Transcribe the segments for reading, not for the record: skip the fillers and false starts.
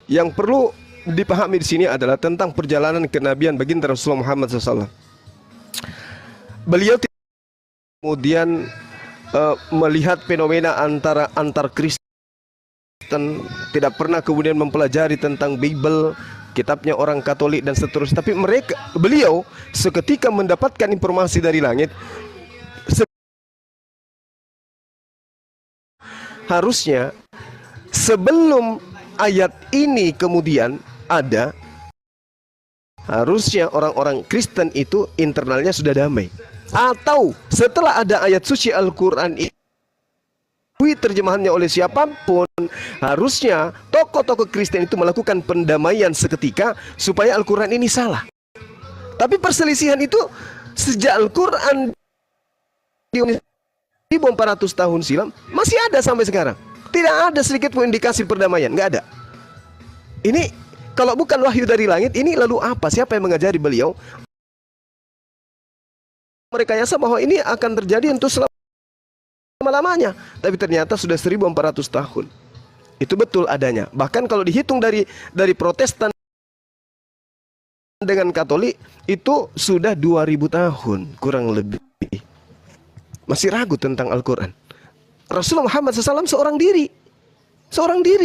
yang perlu dipahami di sini adalah tentang perjalanan kenabian baginda Rasulullah Muhammad SAW. Beliau kemudian melihat fenomena antar Kristen, tidak pernah kemudian mempelajari tentang Bible, kitabnya orang Katolik dan seterusnya. Tapi beliau seketika mendapatkan informasi dari langit. Harusnya sebelum ayat ini kemudian ada, harusnya orang-orang Kristen itu internalnya sudah damai. Atau setelah ada ayat suci Al-Quran ini terjemahannya oleh siapapun, harusnya tokoh-tokoh Kristen itu melakukan pendamaian seketika supaya Al-Quran ini salah. Tapi perselisihan itu sejak Al-Quran 1400 tahun silam masih ada sampai sekarang. Tidak ada sedikit pun indikasi perdamaian, nggak ada. Ini kalau bukan wahyu dari langit, ini lalu apa? Siapa yang mengajari beliau? Mereka yasa bahwa ini akan terjadi untuk selama-lamanya. Tapi ternyata sudah 1400 tahun. Itu betul adanya. Bahkan kalau dihitung dari Protestan dengan Katolik, itu sudah 2000 tahun kurang lebih. Masih ragu tentang Al-Quran. Rasulullah Muhammad SAW seorang diri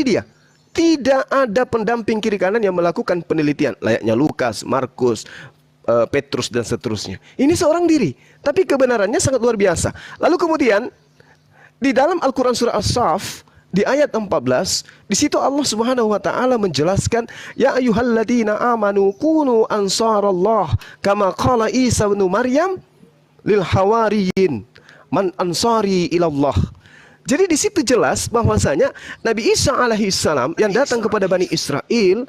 dia. Tidak ada pendamping kiri kanan yang melakukan penelitian layaknya Lukas, Markus, Petrus dan seterusnya. Ini seorang diri, tapi kebenarannya sangat luar biasa. Lalu kemudian di dalam Al-Quran surah As-Saff di ayat 14, di situ Allah Subhanahu wa taala menjelaskan, ya ayyuhalladzina amanu kunu ansarallah kama qala Isa bin Maryam lil hawariyin man ansari ilallah. Jadi di situ jelas bahwasanya Nabi Isa alaihissalam yang datang kepada Bani Israel,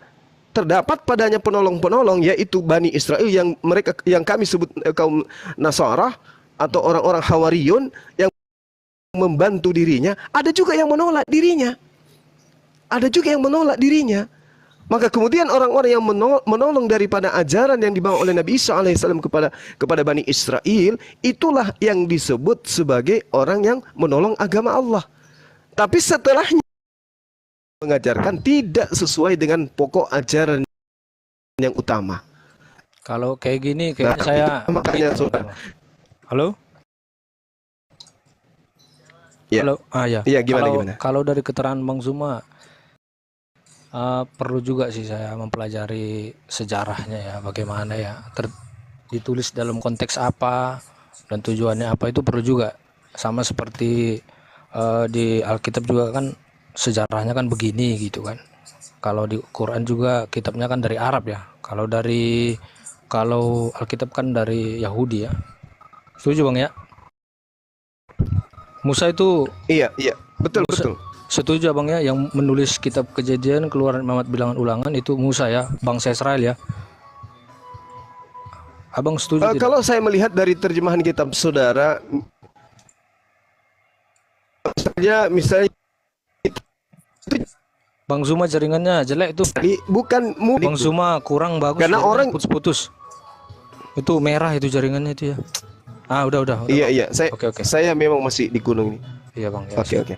terdapat padanya penolong-penolong, yaitu Bani Israel yang kami sebut kaum Nasara atau orang-orang Hawariyun yang membantu dirinya. Ada juga yang menolak dirinya. Maka kemudian orang-orang yang menolong daripada ajaran yang dibawa oleh Nabi Isa alaihissalam kepada Bani Israel, itulah yang disebut sebagai orang yang menolong agama Allah. Tapi setelahnya mengajarkan tidak sesuai dengan pokok ajaran yang utama. Kalau kayak gini, kayaknya saya makanya halo? Ya. Halo? Ya. Iya, gimana? Kalau dari keterangan Bang Zuma, perlu juga sih saya mempelajari sejarahnya ya, bagaimana ya, ditulis dalam konteks apa dan tujuannya apa, itu perlu juga. Sama seperti di Alkitab juga kan sejarahnya kan begini gitu kan. Kalau di Quran juga kitabnya kan dari Arab ya. Kalau Alkitab kan dari Yahudi ya. Setuju Bang ya? Musa itu Iya, betul. Setuju abang ya, yang menulis kitab Kejadian, Keluaran, Muhammad, Bilangan, Ulangan itu Musa ya, bangsa Israel ya. Abang setuju tidak? Kalau saya melihat dari terjemahan kitab saudara, misalnya Bang Zuma jaringannya jelek itu. Bukan Bang Zuma kurang bagus. Karena orang putus-putus. Itu merah itu jaringannya itu ya. Udah. Iya. Oke. Saya memang masih di gunung ini. Iya bang. Ya, Oke.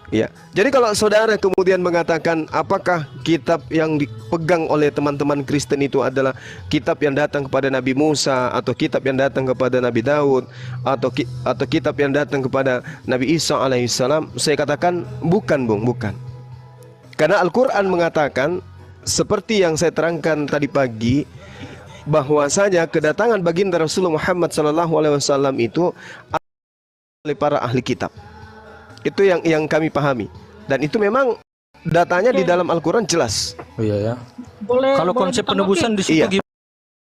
Ya, jadi kalau saudara kemudian mengatakan apakah kitab yang dipegang oleh teman-teman Kristen itu adalah kitab yang datang kepada Nabi Musa, atau kitab yang datang kepada Nabi Daud, atau kitab yang datang kepada Nabi Isa alaihissalam, saya katakan bukan. Karena Al-Quran mengatakan seperti yang saya terangkan tadi pagi, bahwasanya kedatangan baginda Rasulullah Muhammad SAW itu oleh para ahli kitab. Itu yang kami pahami, dan itu memang datanya di dalam Al-Quran jelas. Oh iya ya. Kalau konsep penebusan di situ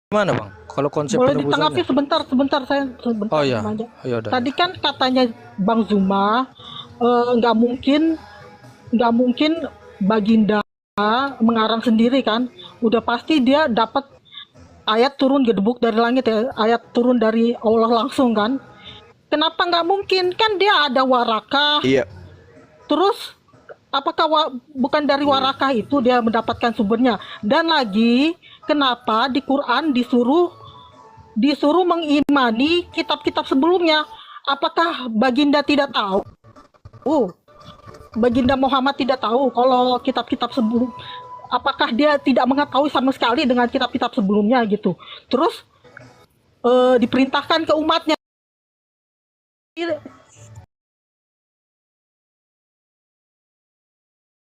gimana bang? Kalau konsep penebusan ditanggapi sebentar saya sebentar. Oh iya. Tadi kan katanya Bang Zuma nggak mungkin baginda mengarang sendiri kan? Udah pasti dia dapat ayat turun gedebuk dari langit ya, ayat turun dari Allah langsung kan? Kenapa nggak mungkin? Kan dia ada warakah. Iya. Terus apakah bukan dari warakah itu dia mendapatkan sumbernya? Dan lagi, kenapa di Quran disuruh mengimani kitab-kitab sebelumnya? Apakah baginda tidak tahu? Baginda Muhammad tidak tahu kalau kitab-kitab apakah dia tidak mengetahui sama sekali dengan kitab-kitab sebelumnya gitu. Terus diperintahkan ke umatnya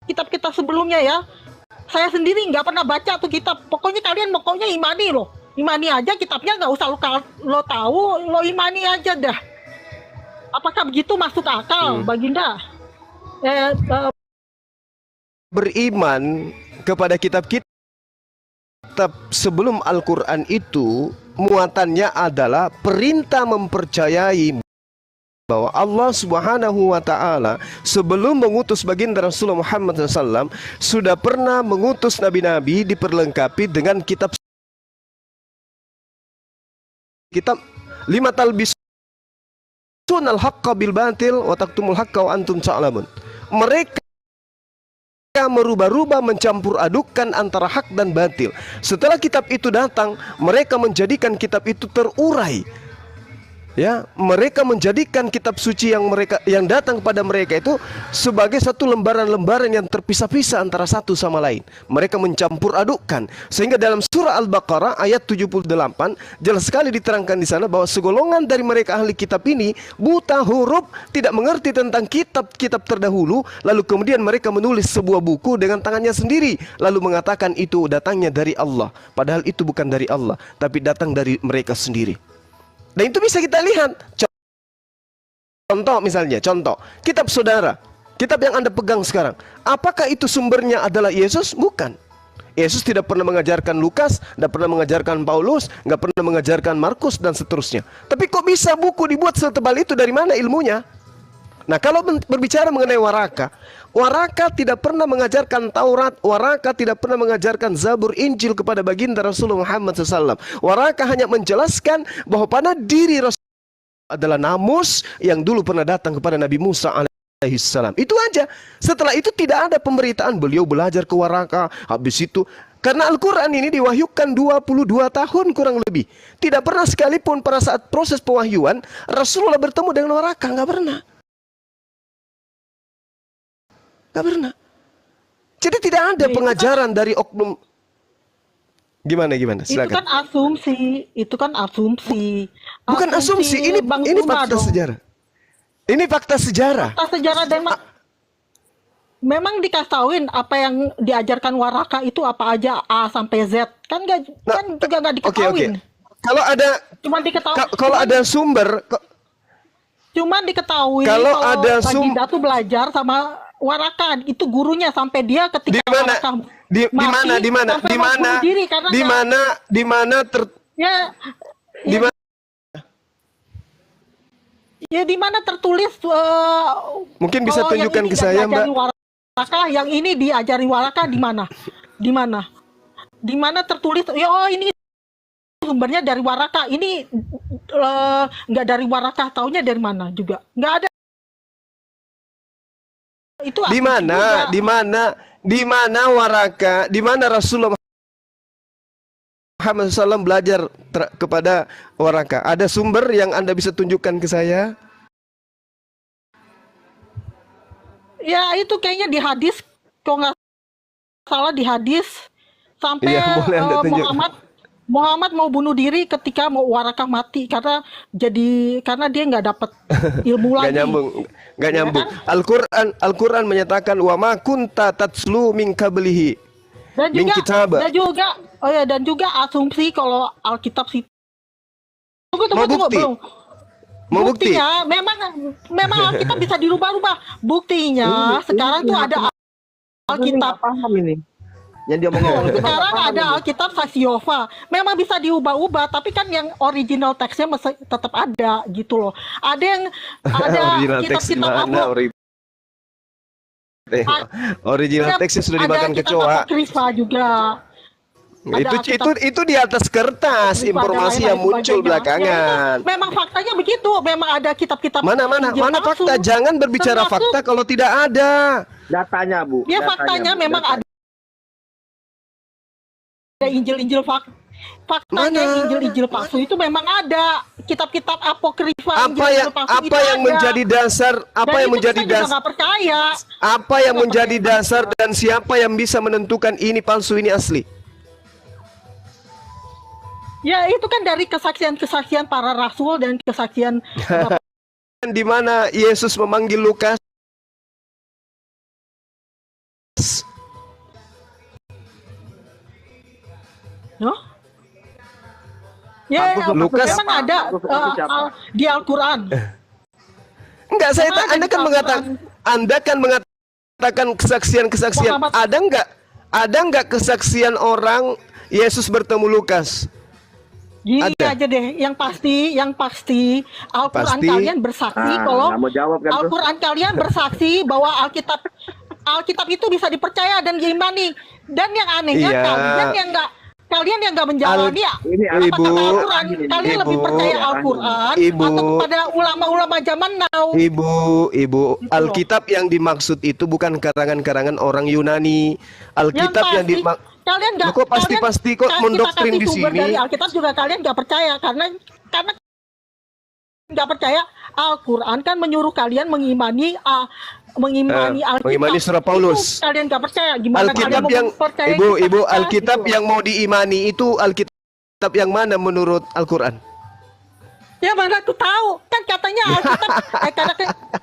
kitab-kitab sebelumnya ya. Saya sendiri nggak pernah baca tuh kitab. Pokoknya kalian imani loh. Imani aja kitabnya, nggak usah lo tahu, lo imani aja dah. Apakah begitu masuk akal, Baginda? Beriman kepada kitab-kitab sebelum Al-Quran itu muatannya adalah perintah mempercayai bahwa Allah Subhanahu wa Ta'ala sebelum mengutus baginda Rasulullah Muhammad SAW sudah pernah mengutus nabi-nabi diperlengkapi dengan kitab lima talbisun al-haqqa bil batil wa taktumul haqqa wa antum ta'lamun. Mereka merubah-rubah, mencampur adukkan antara hak dan batil. Setelah kitab itu datang, mereka menjadikan kitab itu terurai. Ya, mereka menjadikan kitab suci yang datang kepada mereka itu sebagai satu lembaran-lembaran yang terpisah-pisah antara satu sama lain. Mereka mencampur adukkan, sehingga dalam surah Al-Baqarah ayat 78 jelas sekali diterangkan di sana bahwa segolongan dari mereka ahli kitab ini buta huruf, tidak mengerti tentang kitab-kitab terdahulu, lalu kemudian mereka menulis sebuah buku dengan tangannya sendiri, lalu mengatakan itu datangnya dari Allah, padahal itu bukan dari Allah, tapi datang dari mereka sendiri. Dan itu bisa kita lihat. Contoh misalnya, kitab saudara, kitab yang Anda pegang sekarang, apakah itu sumbernya adalah Yesus? Bukan. Yesus tidak pernah mengajarkan Lukas, tidak pernah mengajarkan Paulus, nggak pernah mengajarkan Markus dan seterusnya. Tapi kok bisa buku dibuat setebal itu? Dari mana ilmunya? Nah, kalau berbicara mengenai Waraka tidak pernah mengajarkan Taurat, Waraka tidak pernah mengajarkan Zabur, Injil kepada baginda Rasulullah Muhammad SAW. Waraka hanya menjelaskan bahwa pada diri Rasulullah adalah namus yang dulu pernah datang kepada Nabi Musa alaihissalam. Itu aja. Setelah itu tidak ada pemberitaan. Beliau belajar ke Waraka, habis itu karena Al-Quran ini diwahyukan 22 tahun kurang lebih. Tidak pernah sekalipun pada saat proses pewahyuan Rasulullah bertemu dengan Waraka, nggak pernah. Gak pernah. Jadi tidak ada pengajaran dari oknum. Gimana? Silakan. Itu kan asumsi. Bukan asumsi, ini fakta sejarah. Ini fakta sejarah. Fakta sejarah dan memang diketahuin apa yang diajarkan Waraka itu apa aja A sampai Z. Kan juga nggak diketahuin. Kalau ada kalau ada sumber cuman diketahui kalau ada Baginda tuh belajar sama Waraka, itu gurunya sampai dia ketika di mana di mana tertulis mungkin bisa tunjukkan ke saya, Mbak. Waraka, yang ini diajari Waraka di mana tertulis ini sumbernya dari Waraka, ini nggak dari Waraka, taunya dari mana juga nggak ada. Itu di mana Waraka, di mana Rasulullah Muhammad SAW belajar kepada Waraka? Ada sumber yang Anda bisa tunjukkan ke saya? Ya itu kayaknya di hadis, kalau nggak salah di hadis sampai Muhammad mau bunuh diri ketika mau Waraka mati karena dia nggak dapat ilmu lagi. Nggak nyambung. Al-Quran menyatakan wa ma kunta tatslu min qablihi. Dan juga asumsi kalau Alkitab sih. Belum. Mau bukti? Buktinya memang Alkitab bisa dirubah-rubah. Buktinya sekarang tuh ada Alkitab. Paham ini. Yang dia ngomong sekarang ada Alkitab Sasiova, memang bisa diubah-ubah, tapi kan yang original teksnya masih tetap ada gitu loh. Ada kitab-kitab original teksnya sudah dimakan kecoa. Apokrifa juga. Itu di atas kertas, informasi yang muncul belakangan. Ya, memang faktanya begitu, memang ada kitab-kitab. Mana fakta? Jangan berbicara fakta kalau tidak ada datanya, Bu. Ya faktanya memang ada Injil-Injil faktanya Injil-Injil palsu itu memang ada. Kitab-kitab apokrifa Injil-Injil palsu itu apa yang ada. menjadi dasar apa Dan yang itu menjadi kita juga dasar nggak percaya. apa yang menjadi dasar dan siapa yang bisa menentukan ini palsu ini asli? Ya itu kan dari kesaksian-kesaksian para rasul dan kesaksian Di mana Yesus memanggil Lukas no? Ya, Lukas memang ada di Al-Quran. enggak, Memang ada Anda di kan Al-Quran. mengatakan kesaksian Muhammad. ada nggak kesaksian orang Yesus bertemu Lukas? Gini Ada. aja deh, yang pasti Al-Quran Pasti. kalian bersaksi kalau nggak mau jawab kan tuh. Al-Quran kalian bersaksi bahwa Alkitab itu bisa dipercaya dan diimani. Dan yang anehnya Iya. kalian yang nggak menjalani ya. Ini Apa Ibu. kata Al-Quran? Kalian Ibu. lebih percaya Al-Quran Ibu. atau kepada ulama-ulama zaman now? Ibu, Alkitab yang dimaksud itu bukan karangan-karangan orang Yunani. Alkitab yang dimaksud kalian nggak Kok pasti kok kita mendoktrin kasih di sumber sini? dari Alkitab juga kalian nggak percaya karena nggak percaya Al-Quran kan menyuruh kalian mengimani Alkitab. mengimani surah Paulus. Itu kalian nggak percaya gimana Alkitab kalian yang mau percaya Ibu, kita? Alkitab Gitu. yang mau diimani itu Alkitab yang mana menurut Al-Quran? Ya mana aku tahu kan katanya Alkitab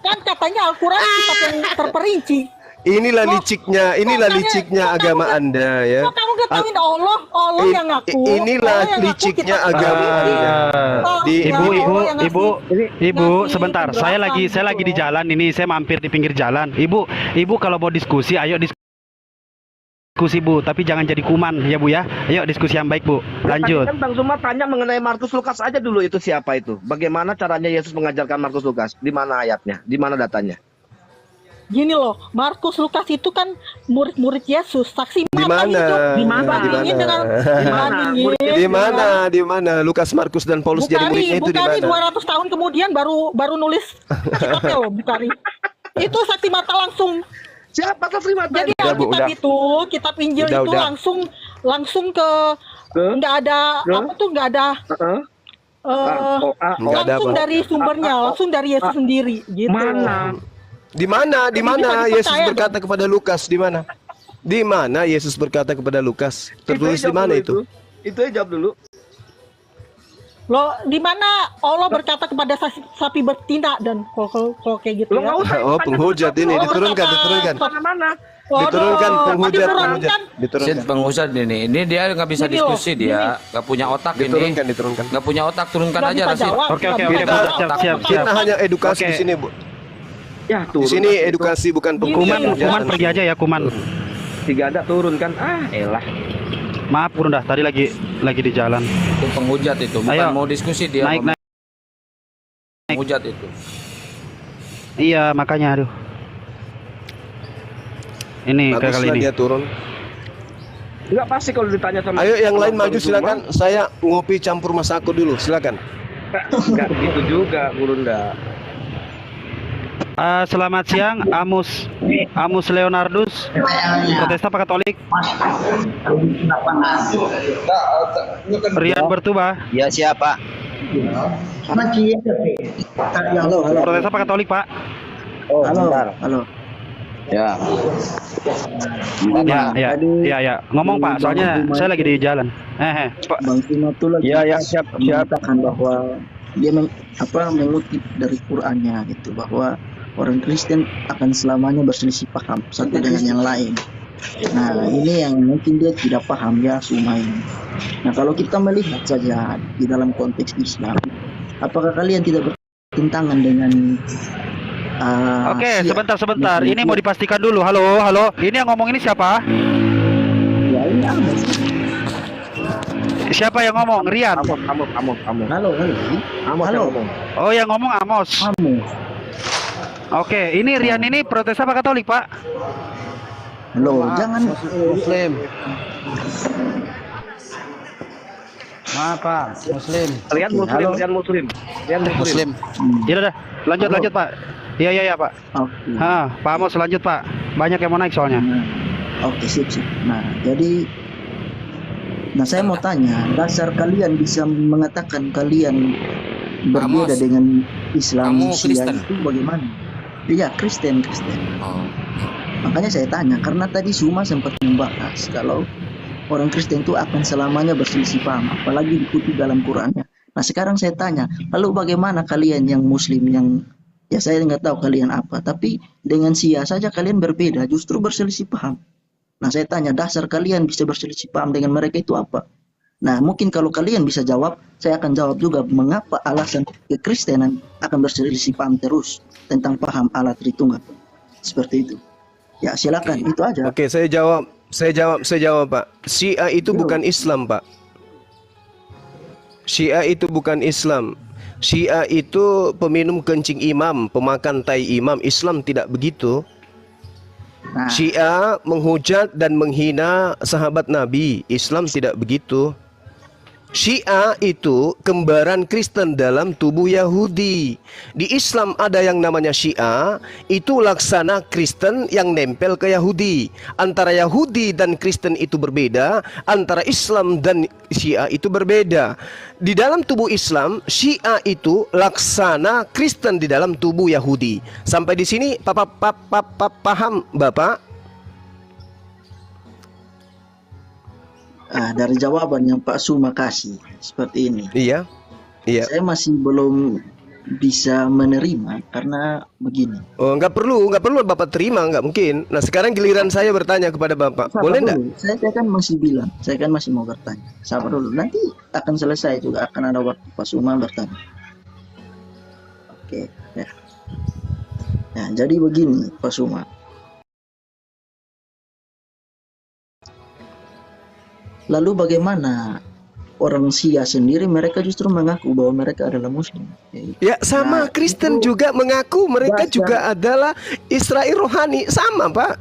kan katanya Al-Quran kitab yang terperinci. Inilah Kok- liciknya kok liciknya kok agama kamu- Anda ya. Kok kamu ngetahuin Allah yang ngaku. Inilah Allah yang ngaku liciknya kitab agama terperinci. Anda. Oh, Di- ya, Ibu, Allah ibu, yang ngasih- ibu, ngasih sebentar. Saya lagi penjelasan di gitu. jalan ini. Saya mampir di pinggir jalan. Ibu kalau mau diskusi, ayo diskusi Bu. Tapi jangan jadi kuman ya Bu ya. Ayo diskusi yang baik Bu. Lanjut. Kan Bang Zuma tanya mengenai Markus Lukas aja dulu, itu siapa itu? Bagaimana caranya Yesus mengajarkan Markus Lukas? Di mana ayatnya? Di mana datanya? Gini loh, Markus Lukas itu kan murid-murid Yesus, saksi Di mata mana? hidup. Di Dibandingin dengan Di mana? Lukas, Markus dan Paulus jadi muridnya itu di Bukari mana? 200 tahun kemudian baru nulis kitabnya loh, Bukari. Itu saksi mata langsung. Siapa saksi mata? Jadi Udah, Bu, Alkitab udah. itu, kitab Injil Udah, itu udah. langsung ke nggak ada Heeh. Nggak ada langsung apa. dari sumbernya, langsung dari Yesus sendiri gitu. Mana? Di mana? Di Jadi mana bisa Yesus dipercaya berkata kepada Lukas? Di mana? Di mana Yesus berkata kepada Lukas? Tertulis di mana itu? Itu aja jawab dulu. Loh, di mana Allah berkata kepada sapi betina dan kalau kayak gitu Lo ya. nggak usah Oh, tanya penghujat ke ini Bapak. diturunkan. Mana-mana. Waduh, Diturunkan penghujat. diturunkan. Diturunkan. Penghujat ini dia nggak bisa Gini loh, diskusi, dia nggak punya otak ini, Diturunkan. nggak punya otak, turunkan Nggak aja bisa Rasid. jawab, Oke, nggak oke, bisa Bu. jawab. Siap. Kita hanya edukasi Oke. di sini, Bu. Ya, Di turun. sini edukasi bukan Kuman penghujatan. pergi aja ya Kuman. Tiga ada turun kan? Elah. Maaf Bunda, tadi lagi di jalan. Itu penghujat itu, bukan Ayo. mau diskusi dia. Naik. Penghujat itu. Iya makanya aduh. Ini kayak kali Baguslah ini. dia turun. Enggak pasti kalau ditanya sama. Ayo yang lain sama maju Bang silakan. Saya ngopi campur masako dulu, silakan. Zuma. Enggak gitu juga, Gurunda. Selamat siang, Amus Leonardus, Protesta Pak Katolik. Rian Bertuba, Ya siapa? Protesta Pak Katolik Pak. Oh, halo. Ya. Ya. Ngomong Pak, soalnya saya lagi di jalan. Pak. Bang Zuma itu lagi siap. mengatakan bahwa dia mengutip dari Qur'annya gitu, bahwa orang Kristen akan selamanya berselisih paham satu dengan yang lain. Nah ini yang mungkin dia tidak paham ya Zuma ini. Nah kalau kita melihat saja di dalam konteks Islam, apakah kalian tidak bertentangan dengan Oke, Syiah? sebentar. Ini mau dipastikan dulu. Halo. Ini yang ngomong ini siapa? Ya ini Amos. Siapa yang ngomong? Rian. Amos. Halo. Amos yang ngomong. Oh, yang ngomong Amos. Amos. Oke, ini Rian ini Protesta Pak Katolik, Pak. Halo, jangan Muslim. Maaf Pak, Muslim. Lihat Halo. Muslim. Muslim. Ya udah, lanjut Pak. Iya Pak. Oke. Pak Amos lanjut Pak. Banyak yang mau naik soalnya. Nah, oke sip. Nah, jadi Nah, saya mau tanya, dasar kalian bisa mengatakan kalian berbeda Amos, dengan Islam kamu Sia Kristen? itu bagaimana? Iya, Kristen. Oh. Makanya saya tanya, karena tadi Suma sempat membahas kalau orang Kristen itu akan selamanya berselisih paham, apalagi dikutip dalam Qurannya. Nah, sekarang saya tanya, lalu bagaimana kalian yang Muslim yang ya saya nggak tahu kalian apa, tapi dengan Sia saja kalian berbeda, justru berselisih paham. Nah, saya tanya, dasar kalian bisa berselisih paham dengan mereka itu apa? Nah, mungkin kalau kalian bisa jawab, saya akan jawab juga mengapa alasan kekristenan akan berselisih paham terus tentang paham Allah Tritunggal. Seperti itu. Ya, silakan, itu aja. Oke, saya jawab, Pak. Syiah itu bukan Islam, Pak. Syiah itu bukan Islam. Syiah itu peminum kencing imam, pemakan tai imam. Islam tidak begitu. Nah, Syiah menghujat dan menghina sahabat Nabi. Islam tidak begitu. Syiah itu kembaran Kristen dalam tubuh Yahudi. Di Islam ada yang namanya Syiah, itu laksana Kristen yang nempel ke Yahudi. Antara Yahudi dan Kristen itu berbeda, antara Islam dan Syiah itu berbeda. Di dalam tubuh Islam, Syiah itu laksana Kristen di dalam tubuh Yahudi. Sampai di sini paham, Bapak? dari jawaban yang Pak Suma kasih seperti ini, Iya. saya masih belum bisa menerima karena begini. Oh, nggak perlu Bapak terima, nggak mungkin. Nah, sekarang giliran saya bertanya kepada Bapak, Sabar boleh dulu. nggak? Saya kan masih bilang, saya kan masih mau bertanya. Sabar dulu, nanti akan selesai juga, akan ada waktu Pak Suma bertanya. Oke, ya. Ya, jadi begini Pak Suma. Lalu bagaimana orang Syiah sendiri, mereka justru mengaku bahwa mereka adalah Muslim. Ya, sama Nah, Kristen itu juga mengaku mereka dasar- juga adalah Israel rohani, sama, Pak.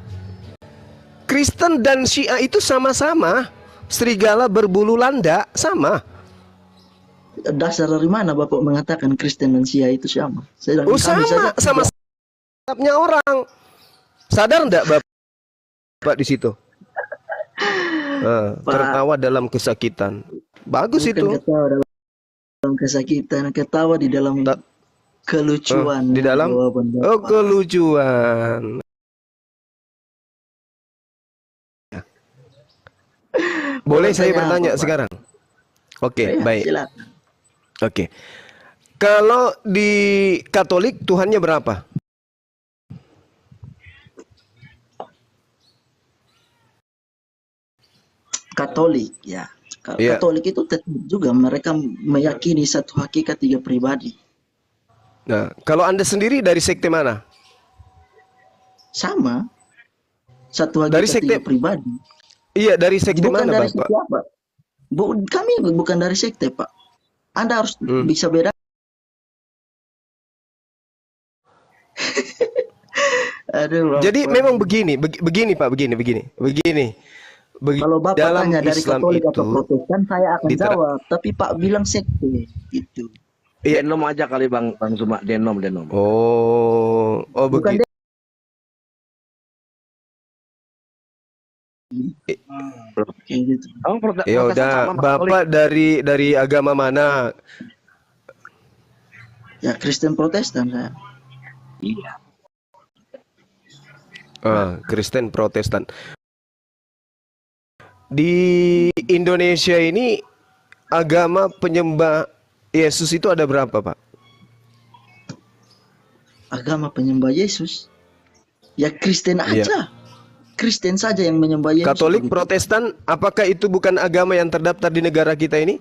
Kristen dan Syiah itu sama-sama serigala berbulu landa, sama. Dasar dari mana Bapak mengatakan Kristen dan Syiah itu sama? Oh, sama sikapnya orang. Sadar enggak Bapak di situ? Tertawa dalam kesakitan. Bagus Bukan itu. ketawa dalam kesakitan, ketawa di dalam kelucuan. Di dalam jawaban Bapak. oh, kelucuan. Boleh saya Pertanyaan bertanya apa, Pak? sekarang? Oke, Ya, baik. silakan. Oke. Kalau di Katolik Tuhannya berapa? Katolik, ya. Iya. Katolik itu tetap juga mereka meyakini satu hakikat tiga pribadi. Nah, kalau Anda sendiri dari sekte mana? Sama. Satu hakikat Dari sekte- tiga pribadi. Iya, dari sekte Bukan mana, dari Bapak? sekte apa? Kami bukan dari sekte, Pak. Anda harus bisa beda. Aduh, Jadi Bapak. memang begini, begini Pak, begini. Kalau Bapak dalam tanya dari Islam Katolik itu, atau Protestan, saya akan diter- jawab. Tapi Pak bilang sekte, gitu. Iya. Denom aja kali Bang Suma, denom. Oh, Bukan begitu. kayak gitu. Oh, Ya udah, Bapak dari agama mana? Ya Kristen Protestan saya. Kristen Protestan. Di Indonesia ini agama penyembah Yesus itu ada berapa, Pak? Agama penyembah Yesus. Ya Kristen aja. Iya. Kristen saja yang menyembah Yesus. Katolik, begitu. Protestan, apakah itu bukan agama yang terdaftar di negara kita ini?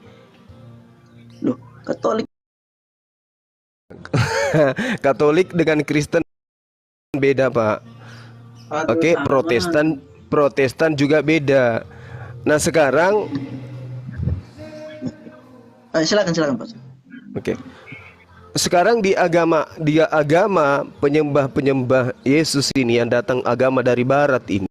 Loh, Katolik. Katolik dengan Kristen beda, Pak. Oke, Protestan juga beda. Nah, sekarang Silakan Pak. oke. Sekarang di agama penyembah-penyembah Yesus ini yang datang agama dari barat ini,